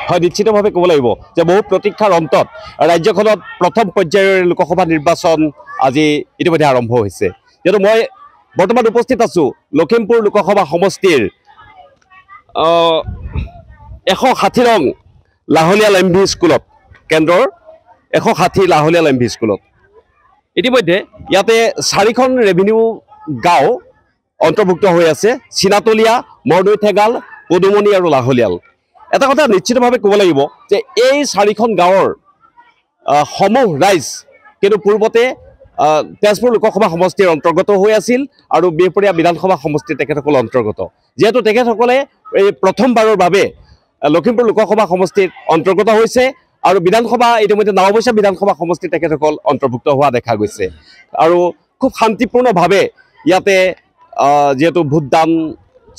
হয় নিশ্চিতভাৱে ক'ব লাগিব যে বহু প্ৰতীক্ষাৰ অন্তত ৰাজ্যখনত প্ৰথম পৰ্যায়ৰ লোকসভা নিৰ্বাচন আজি ইতিমধ্যে আৰম্ভ হৈছে। যিহেতু মই বৰ্তমান উপস্থিত আছোঁ লখিমপুৰ লোকসভা সমষ্টিৰ 160 নং লাহলীয়াল এম ভি স্কুলত, কেন্দ্ৰৰ 160 লাহলীয়াল এম ভি স্কুলত। ইতিমধ্যে ইয়াতে 4খন ৰেভিনিউ গাঁও অন্তৰ্ভুক্ত হৈ আছে, চিনাতলীয়া, মৰদৈ ঠেগাল, পদুমণি আৰু লাহলীয়াল। এটা কথা নিশ্চিতভাৱে ক'ব লাগিব যে এই 4খন গাঁৱৰ সমূহ ৰাইজ কিন্তু পূৰ্বতে তেজপুৰ লোকসভা সমষ্টিৰ অন্তৰ্গত হৈ আছিল আৰু বিহপুৰীয়া বিধানসভা সমষ্টিৰ তেখেতসকল অন্তৰ্গত। যিহেতু তেখেতসকলে এই প্ৰথমবাৰৰ বাবে লখিমপুৰ লোকসভা সমষ্টিত অন্তৰ্গত হৈছে আৰু বিধানসভা ইতিমধ্যে নাওবৈচা বিধানসভা সমষ্টিত তেখেতসকল অন্তৰ্ভুক্ত হোৱা দেখা গৈছে আৰু খুব শান্তিপূৰ্ণভাৱে ইয়াতে যিহেতু ভোটদান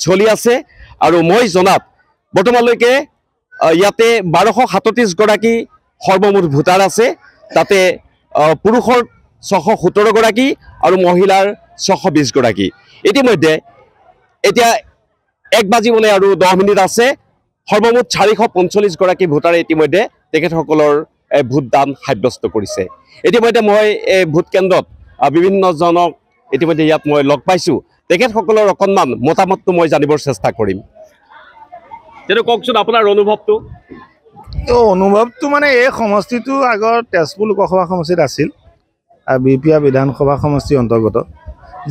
চলি আছে আৰু মই জনাত বৰ্তমানলৈকে ইয়াতে 1237 গৰাকী সৰ্বমুঠ ভোটাৰ আছে। তাতে পুৰুষৰ 617 গৰাকী আৰু মহিলাৰ 620 গৰাকী। ইতিমধ্যে এতিয়া 1 বাজিবলৈ আৰু 10 মিনিট আছে। সৰ্বমুঠ 445 গৰাকী ভোটাৰে ইতিমধ্যে তেখেতসকলৰ ভোটদান সাব্যস্ত কৰিছে। ইতিমধ্যে মই এই ভোট কেন্দ্ৰত বিভিন্নজনক ইতিমধ্যে ইয়াত মই লগ পাইছোঁ। তেখেতসকলৰ অকণমান মতামতটো মই জানিবৰ চেষ্টা কৰিম। যেনে কওকচোন আপোনাৰ অনুভৱটো। অনুভৱটো মানে এই সমষ্টিটো আগৰ তেজপুৰ লোকসভা সমষ্টিত আছিল আৰু বিহপুৰীয়া বিধানসভা সমষ্টিৰ অন্তৰ্গত।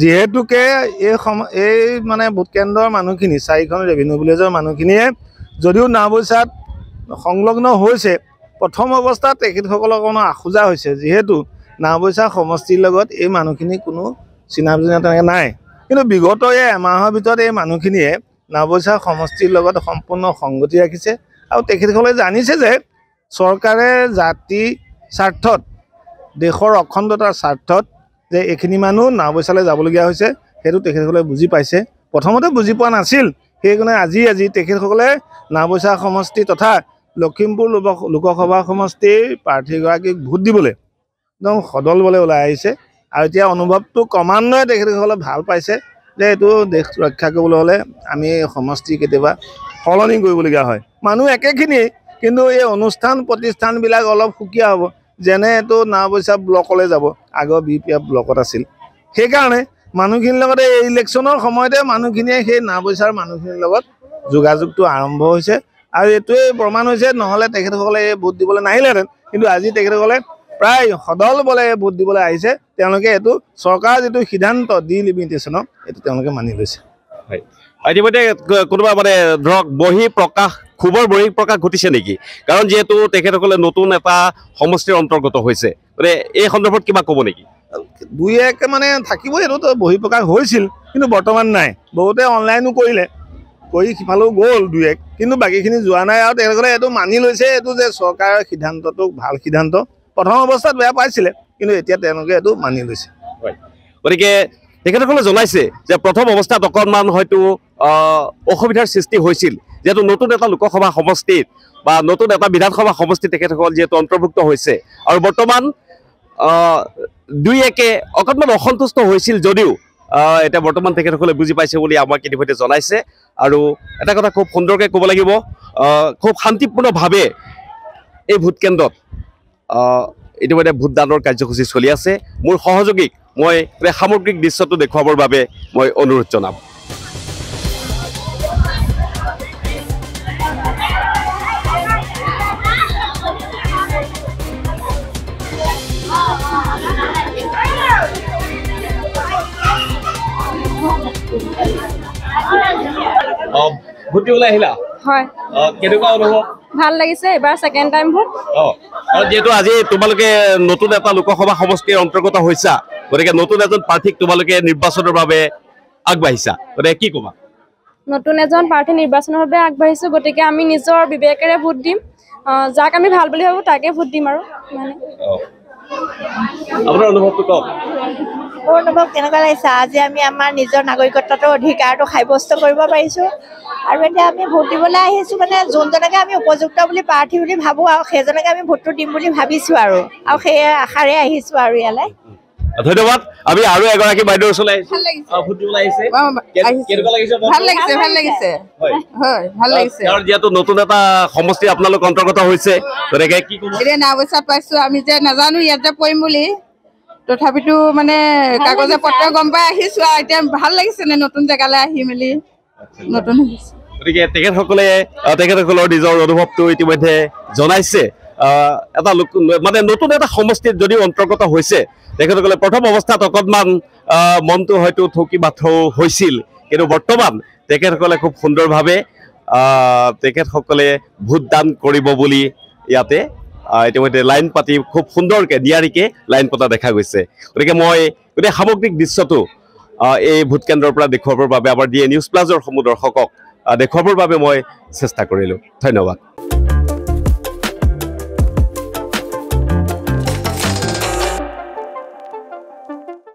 যিহেতুকে এই মানে ভোট কেন্দ্ৰৰ মানুহখিনি 4খন ৰেভিনিউ ভিলেজৰ মানুহখিনিয়ে যদিও নাওবৈচাত সংলগ্ন হৈছে, প্ৰথম অৱস্থাত তেখেতসকলৰ অকণমান আখোজা হৈছে। যিহেতু নাওবৈচা সমষ্টিৰ লগত এই মানুহখিনি কোনো চিনা তেনেকৈ নাই, কিন্তু বিগত এই এমাহৰ ভিতৰত এই মানুহখিনিয়ে নাওবৈচা সমষ্টিৰ লগত সম্পূৰ্ণ সংগতি ৰাখিছে আৰু তেখেতসকলে জানিছে যে চৰকাৰে জাতি স্বাৰ্থত, দেশৰ অখণ্ডতাৰ স্বাৰ্থত যে এইখিনি মানুহ নাওবৈচালৈ যাবলগীয়া হৈছে, সেইটো তেখেতসকলে বুজি পাইছে। প্ৰথমতে বুজি পোৱা নাছিল, সেইকাৰণে আজি তেখেতসকলে নাওবৈচা সমষ্টি তথা লখিমপুৰ লোকসভা সমষ্টিৰ প্ৰাৰ্থীগৰাকীক ভোট দিবলৈ একদম সদল বলে ওলাই আহিছে। আৰু এতিয়া অনুভৱটো ক্ৰমান্বয়ে তেখেতসকলে ভাল পাইছে যে এইটো দেশ ৰক্ষা কৰিবলৈ হ'লে আমি সমষ্টি কেতিয়াবা সলনি কৰিবলগীয়া হয়। মানুহ একেখিনিয়ে, কিন্তু এই অনুষ্ঠান প্ৰতিষ্ঠানবিলাক অলপ সুকীয়া হ'ব। যেনে এইটো নাওবৈচা ব্লকলৈ যাব, আগৰ বিহপুৰীয়া ব্লকত আছিল। সেইকাৰণে মানুহখিনিৰ লগতে এই ইলেকশ্যনৰ সময়তে মানুহখিনিয়ে সেই নাওবৈচাৰ মানুহখিনিৰ লগত যোগাযোগটো আৰম্ভ হৈছে আৰু এইটোৱে প্ৰমাণ হৈছে, নহ'লে তেখেতসকলে এই ভোট দিবলৈ নাহিলেহেঁতেন। কিন্তু আজি তেখেতসকলে প্ৰায় সদল বলে ভোট দিবলৈ আহিছে। তেওঁলোকে এইটো চৰকাৰৰ যিটো সিদ্ধান্ত ডিলিমিটেশ্যনৰ, এইটো তেওঁলোকে মানি লৈছে। হয়, ইতিমধ্যে কোনোবা মানে ধৰক ক্ষোভৰ বহিঃপ্ৰকাশ ঘটিছে নেকি? কাৰণ যিহেতু তেখেতসকলে নতুন এটা সমষ্টিৰ অন্তৰ্গত হৈছে, মানে এই সন্দৰ্ভত কিবা ক'ব নেকি? 2-1 মানে থাকিবই, এইটোতো বহিঃপ্ৰকাশ হৈছিল, কিন্তু বৰ্তমান নাই। বহুতে অনলাইনো কৰি সিফালেও গ'ল 2-1, কিন্তু বাকীখিনি যোৱা নাই আৰু তেখেতসকলে এইটো মানি লৈছে, এইটো যে চৰকাৰৰ সিদ্ধান্তটো ভাল সিদ্ধান্ত। প্ৰথম অৱস্থাত বেয়া পাইছিলে, কিন্তু এতিয়া তেওঁলোকে এইটো মানি লৈছে। হয়, গতিকে তেখেতসকলে জনাইছে যে প্ৰথম অৱস্থাত অকণমান হয়তো অসুবিধাৰ সৃষ্টি হৈছিল, যিহেতু নতুন এটা লোকসভা সমষ্টিত বা নতুন এটা বিধানসভা সমষ্টিত তেখেতসকল যিহেতু অন্তৰ্ভুক্ত হৈছে আৰু বৰ্তমান 2-1 অকণমান অসন্তুষ্ট হৈছিল যদিও এতিয়া বৰ্তমান তেখেতসকলে বুজি পাইছে বুলি আমাক ইতিমধ্যে জনাইছে। আৰু এটা কথা খুব সুন্দৰকৈ ক'ব লাগিব, খুব শান্তিপূৰ্ণভাৱে এই ভোট কেন্দ্ৰত ইতিমধ্যে ভোটদানৰ কাৰ্যসূচী চলি আছে। মোৰ সহযোগীক মই সামগ্ৰিক দৃশ্যটো দেখুৱাবৰ বাবে মই অনুৰোধ জনাম। ভোট দিবলৈ আহিলা? হয়। কেনেকুৱা অনুভৱ? ভাল লাগিছে, এবাৰ সেকেন্ড টাইম ভোট। যেহেতু আজি তোমালোকে নতুন এটা লোকসভা সমষ্টিৰ অন্তৰ্গত হৈছা, গতিকে নতুন এজন প্ৰাৰ্থীক তোমালোকে নিৰ্বাচনৰ বাবে আগবাঢ়িছা, গতিকে কি ক'বা? নতুন এজন প্ৰাৰ্থী নিৰ্বাচনৰ বাবে আগবাঢ়িছো, গতিকে আমি নিজৰ বিবেকেৰে ভোট দিম। যাক আমি ভাল বুলি ভাবো তাকে ভোট দিম আৰু মানে। আপোনাৰ অনুভৱটো কওক। মোৰ অনুভৱ কেনেকুৱা লাগিছে, আজি আমি আমাৰ নিজৰ নাগৰিকত্বটোৰ অধিকাৰটো সাব্যস্ত কৰিব পাৰিছোঁ আৰু এতিয়া আমি ভোট দিবলৈ আহিছোঁ। মানে যোনজনকে আমি উপযুক্ত বুলি প্ৰাৰ্থী বুলি ভাবোঁ আৰু সেইজনকে আমি ভোটটো দিম বুলি ভাবিছোঁ আৰু সেই আশাৰে আহিছোঁ আৰু ইয়ালৈ। ধন্যবাদ। আমি আৰু এগৰাকী বাইদেউৰ ওচৰলৈ আহিছো। ভাল লাগিছে। ভোট দিবলৈ আহিছে। আহিছে। কেনেকুৱা লাগিছে? ভাল লাগিছে ভাল লাগিছে হয়। হয় ভাল লাগিছে কাৰণ যিহেতু নতুন এটা সমষ্টি আপোনালোক অন্তৰ্গত হৈছে, গতিকে কি ক'ব? এতিয়া নাওবৈচাত পাইছো আমি যে নাজানো ইয়াত যে পৰিম বুলি তথাপিতো মানে কাগজে পত্ৰ গম পাই আহিছো আৰু এতিয়া ভাল লাগিছে নে নতুন জেগালৈ আহি মেলি নতুন গতিকে তেখেতসকলৰ নিজৰ অনুভৱটো ইতিমধ্যে জনাইছে। এটা মানে নতুন এটা সমষ্টিত যদিও অন্তৰ্গত হৈছে, তেখেতসকলে প্ৰথম অৱস্থাত অকণমান মনটো হয়তো থকি বাথৌ হৈছিল, কিন্তু বৰ্তমান তেখেতসকলে খুব সুন্দৰভাৱে তেখেতসকলে ভোটদান কৰিব বুলি ইয়াতে ইতিমধ্যে লাইন পাতি খুব সুন্দৰকৈ নিয়াৰিকৈ লাইন পতা দেখা গৈছে। গতিকে মই গোটেই সামগ্ৰিক দৃশ্যটো এই ভোট কেন্দ্ৰৰ পৰা দেখুৱাবৰ বাবে আমাৰ DA নিউজ প্লাছৰ সমূহ দৰ্শকক দেখুৱাবৰ বাবে মই চেষ্টা কৰিলোঁ। ধন্যবাদ।